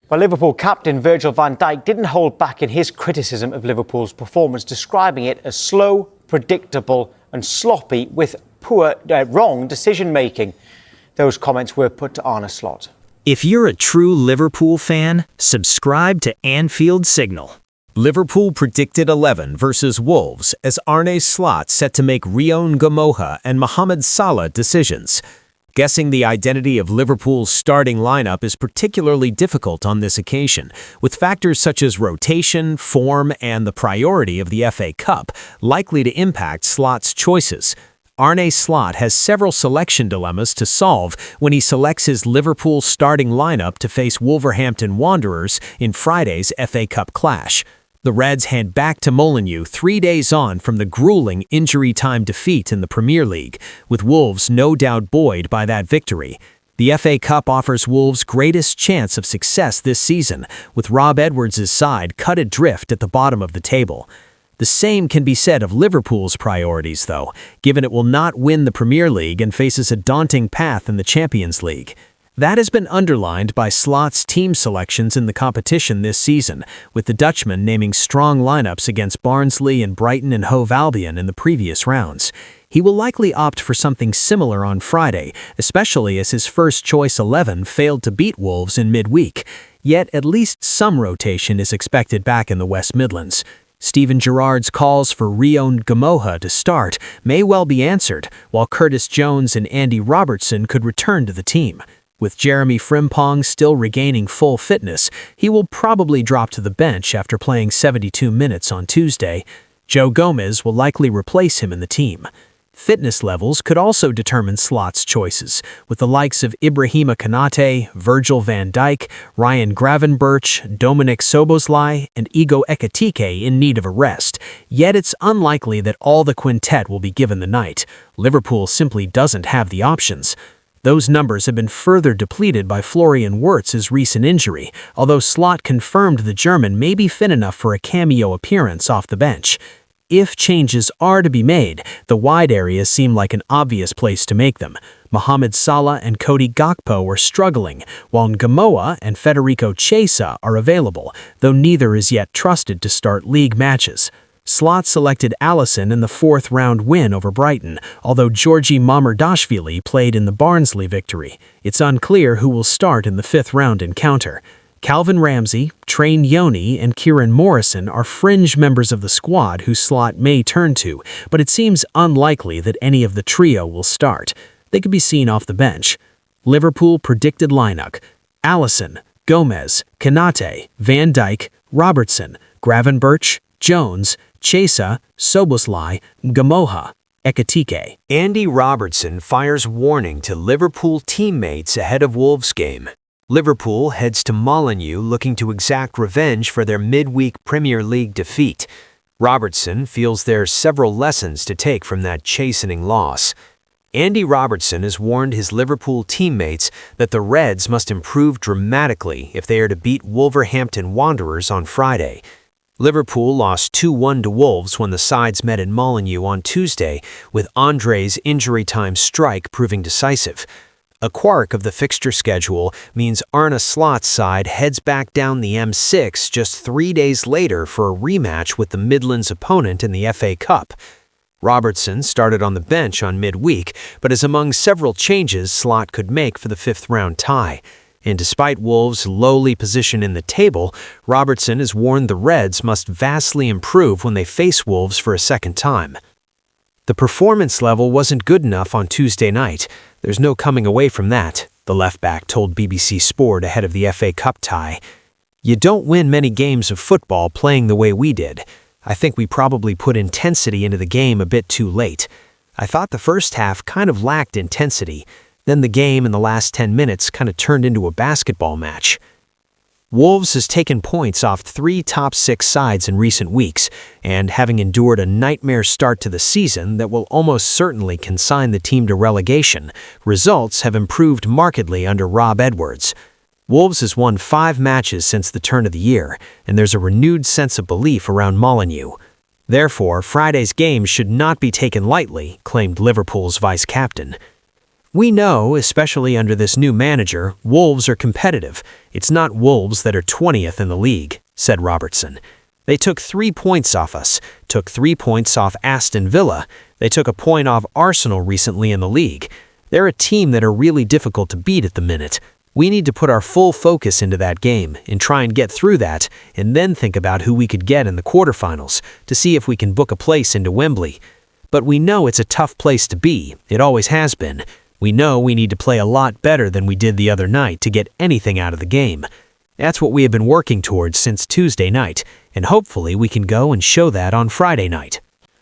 Well, Liverpool captain Virgil van Dijk didn't hold back in his criticism of Liverpool's performance, describing it as slow, predictable and sloppy with wrong decision-making. Those comments were put to Arne Slot. If you're a true Liverpool fan, subscribe to Anfield Signal. Liverpool predicted 11 versus Wolves as Arne Slot set to make Rion Gamoha and Mohamed Salah decisions. Guessing the identity of Liverpool's starting lineup is particularly difficult on this occasion, with factors such as rotation, form, and the priority of the FA Cup likely to impact Slot's choices. Arne Slot has several selection dilemmas to solve when he selects his Liverpool starting lineup to face Wolverhampton Wanderers in Friday's FA Cup clash. The Reds head back to Molineux 3 days on from the grueling injury-time defeat in the Premier League, with Wolves no doubt buoyed by that victory. The FA Cup offers Wolves' greatest chance of success this season, with Rob Edwards' side cut adrift at the bottom of the table. The same can be said of Liverpool's priorities, though, given it will not win the Premier League and faces a daunting path in the Champions League. That has been underlined by Slot's team selections in the competition this season, with the Dutchman naming strong lineups against Barnsley and Brighton and Hove Albion in the previous rounds. He will likely opt for something similar on Friday, especially as his first-choice 11 failed to beat Wolves in midweek. Yet at least some rotation is expected back in the West Midlands. Steven Gerrard's calls for Rion Gamoha to start may well be answered, while Curtis Jones and Andy Robertson could return to the team. With Jeremy Frimpong still regaining full fitness, he will probably drop to the bench after playing 72 minutes on Tuesday. Joe Gomez will likely replace him in the team. Fitness levels could also determine Slot's choices, with the likes of Ibrahima Konate, Virgil van Dijk, Ryan Gravenberch, Dominic Szoboszlai, and Igo Ekitike in need of a rest. Yet it's unlikely that all the quintet will be given the night. Liverpool simply doesn't have the options. Those numbers have been further depleted by Florian Wirtz's recent injury, although Slot confirmed the German may be fit enough for a cameo appearance off the bench. If changes are to be made, the wide areas seem like an obvious place to make them. Mohamed Salah and Cody Gakpo are struggling, while Gamoa and Federico Chiesa are available, though neither is yet trusted to start league matches. Slot selected Alisson in the fourth-round win over Brighton, although Georgi Mamardashvili played in the Barnsley victory. It's unclear who will start in the fifth-round encounter. Calvin Ramsey, Train Yoni, and Kieran Morrison are fringe members of the squad who Slot may turn to, but it seems unlikely that any of the trio will start. They could be seen off the bench. Liverpool predicted lineup: Alisson, Gomez, Konate, Van Dijk, Robertson, Gravenberch, Jones, Chiesa, Szoboszlai, Gamoha, Ekitike. Andy Robertson fires warning to Liverpool teammates ahead of Wolves' game. Liverpool heads to Molineux looking to exact revenge for their midweek Premier League defeat. Robertson feels there are several lessons to take from that chastening loss. Andy Robertson has warned his Liverpool teammates that the Reds must improve dramatically if they are to beat Wolverhampton Wanderers on Friday. Liverpool lost 2-1 to Wolves when the sides met in Molineux on Tuesday, with Andre's injury-time strike proving decisive. A quirk of the fixture schedule means Arne Slot's side heads back down the M6 just 3 days later for a rematch with the Midlands opponent in the FA Cup. Robertson started on the bench on midweek, but is among several changes Slot could make for the fifth-round tie. And despite Wolves' lowly position in the table, Robertson has warned the Reds must vastly improve when they face Wolves for a second time. The performance level wasn't good enough on Tuesday night. There's no coming away from that, the left-back told BBC Sport ahead of the FA Cup tie. You don't win many games of football playing the way we did. I think we probably put intensity into the game a bit too late. I thought the first half kind of lacked intensity. Then the game in the last 10 minutes kind of turned into a basketball match. Wolves has taken points off 3 top 6 sides in recent weeks, and having endured a nightmare start to the season that will almost certainly consign the team to relegation, results have improved markedly under Rob Edwards. Wolves has won 5 matches since the turn of the year, and there's a renewed sense of belief around Molineux. Therefore, Friday's game should not be taken lightly, claimed Liverpool's vice-captain. We know, especially under this new manager, Wolves are competitive. It's not Wolves that are 20th in the league, said Robertson. They took 3 points off us, took 3 points off Aston Villa. They took a point off Arsenal recently in the league. They're a team that are really difficult to beat at the minute. We need to put our full focus into that game and try and get through that, and then think about who we could get in the quarterfinals to see if we can book a place into Wembley. But we know it's a tough place to be. It always has been. We know we need to play a lot better than we did the other night to get anything out of the game. That's what we have been working towards since Tuesday night, and hopefully we can go and show that on Friday night.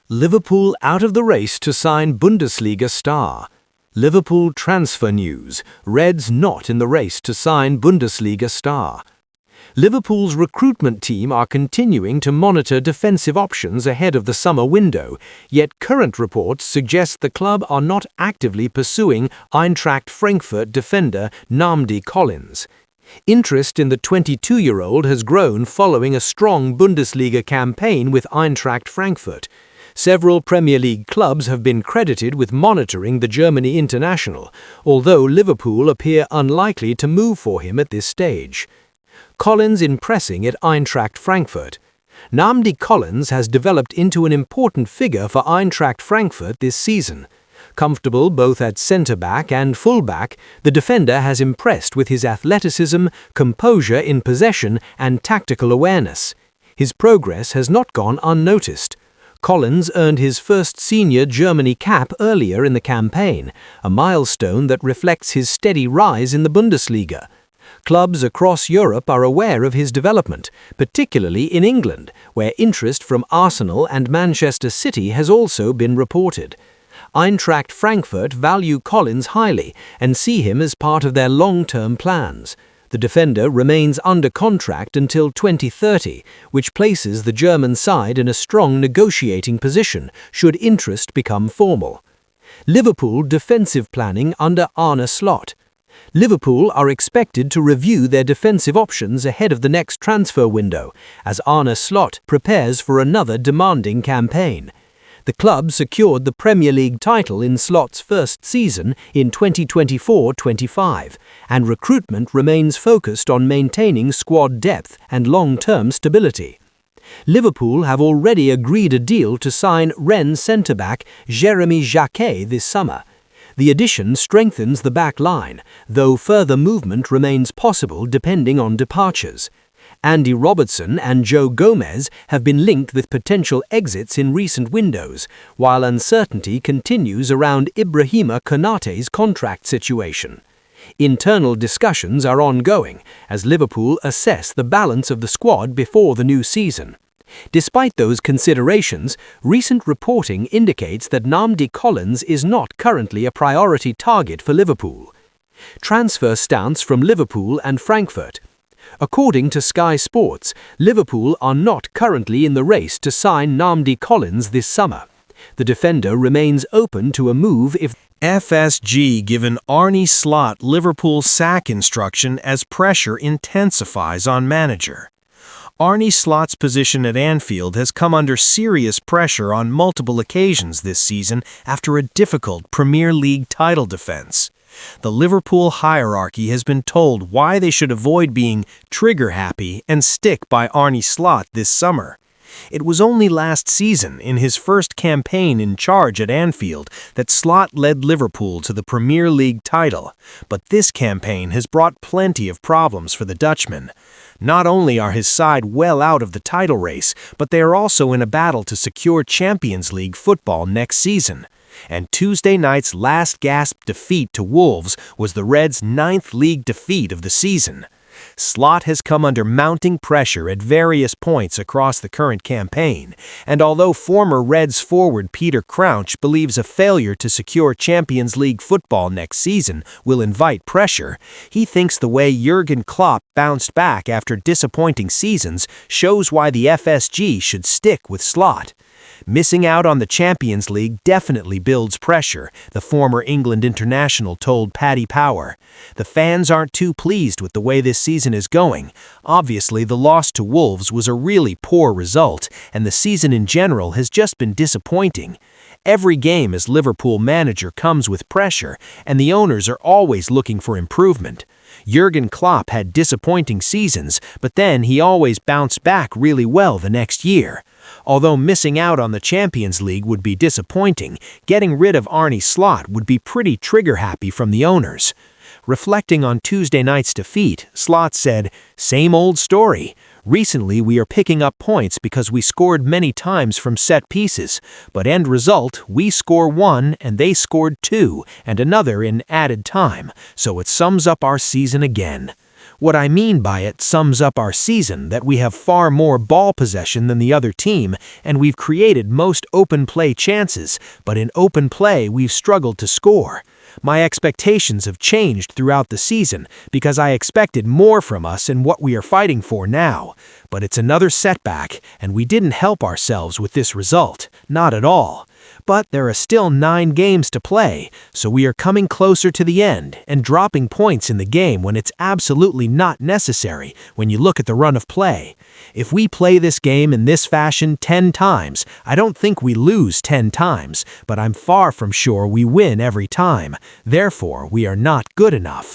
Liverpool out of the race to sign Bundesliga star. Liverpool transfer news. Reds not in the race to sign Bundesliga star. Liverpool's recruitment team are continuing to monitor defensive options ahead of the summer window, yet current reports suggest the club are not actively pursuing Eintracht Frankfurt defender Nnamdi Collins. Interest in the 22-year-old has grown following a strong Bundesliga campaign with Eintracht Frankfurt. Several Premier League clubs have been credited with monitoring the Germany international, although Liverpool appear unlikely to move for him at this stage. Collins impressing at Eintracht Frankfurt. Nnamdi Collins has developed into an important figure for Eintracht Frankfurt this season. Comfortable both at centre-back and full-back, the defender has impressed with his athleticism, composure in possession, and tactical awareness. His progress has not gone unnoticed. Collins earned his first senior Germany cap earlier in the campaign, a milestone that reflects his steady rise in the Bundesliga. Clubs across Europe are aware of his development, particularly in England, where interest from Arsenal and Manchester City has also been reported. Eintracht Frankfurt value Collins highly and see him as part of their long-term plans. The defender remains under contract until 2030, which places the German side in a strong negotiating position should interest become formal. Liverpool defensive planning under Arne Slot. Liverpool are expected to review their defensive options ahead of the next transfer window, as Arne Slot prepares for another demanding campaign. The club secured the Premier League title in Slot's first season in 2024-25, and recruitment remains focused on maintaining squad depth and long-term stability. Liverpool have already agreed a deal to sign Rennes centre-back Jérémy Jacquet this summer. The addition strengthens the back line, though further movement remains possible depending on departures. Andy Robertson and Joe Gomez have been linked with potential exits in recent windows, while uncertainty continues around Ibrahima Konaté's contract situation. Internal discussions are ongoing as Liverpool assess the balance of the squad before the new season. Despite those considerations, recent reporting indicates that Nnamdi Collins is not currently a priority target for Liverpool. Transfer stance from Liverpool and Frankfurt. According to Sky Sports, Liverpool are not currently in the race to sign Nnamdi Collins this summer. The defender remains open to a move if FSG given Arne Slot Liverpool sack instruction as pressure intensifies on manager. Arne Slot's position at Anfield has come under serious pressure on multiple occasions this season after a difficult Premier League title defense. The Liverpool hierarchy has been told why they should avoid being trigger-happy and stick by Arne Slot this summer. It was only last season, in his first campaign in charge at Anfield, that Slot led Liverpool to the Premier League title, but this campaign has brought plenty of problems for the Dutchman. Not only are his side well out of the title race, but they are also in a battle to secure Champions League football next season. And Tuesday night's last-gasp defeat to Wolves was the Reds' 9th league defeat of the season. Slot has come under mounting pressure at various points across the current campaign, and although former Reds forward Peter Crouch believes a failure to secure Champions League football next season will invite pressure, he thinks the way Jurgen Klopp bounced back after disappointing seasons shows why the FSG should stick with Slot. Missing out on the Champions League definitely builds pressure, the former England international told Paddy Power. The fans aren't too pleased with the way this season is going. Obviously, the loss to Wolves was a really poor result, and the season in general has just been disappointing. Every game as Liverpool manager comes with pressure, and the owners are always looking for improvement. Jurgen Klopp had disappointing seasons, but then he always bounced back really well the next year. Although missing out on the Champions League would be disappointing, getting rid of Arne Slot would be pretty trigger-happy from the owners. Reflecting on Tuesday night's defeat, Slot said, "Same old story. Recently we are picking up points because we scored many times from set pieces, but end result, we score one and they scored two and another in added time, so it sums up our season again." What I mean by it sums up our season that we have far more ball possession than the other team, and we've created most open play chances, but in open play we've struggled to score. My expectations have changed throughout the season because I expected more from us and what we are fighting for now. But it's another setback, and we didn't help ourselves with this result. Not at all. But there are still 9 games to play, so we are coming closer to the end and dropping points in the game when it's absolutely not necessary when you look at the run of play. If we play this game in this fashion 10 times, I don't think we lose 10 times, but I'm far from sure we win every time. Therefore, we are not good enough.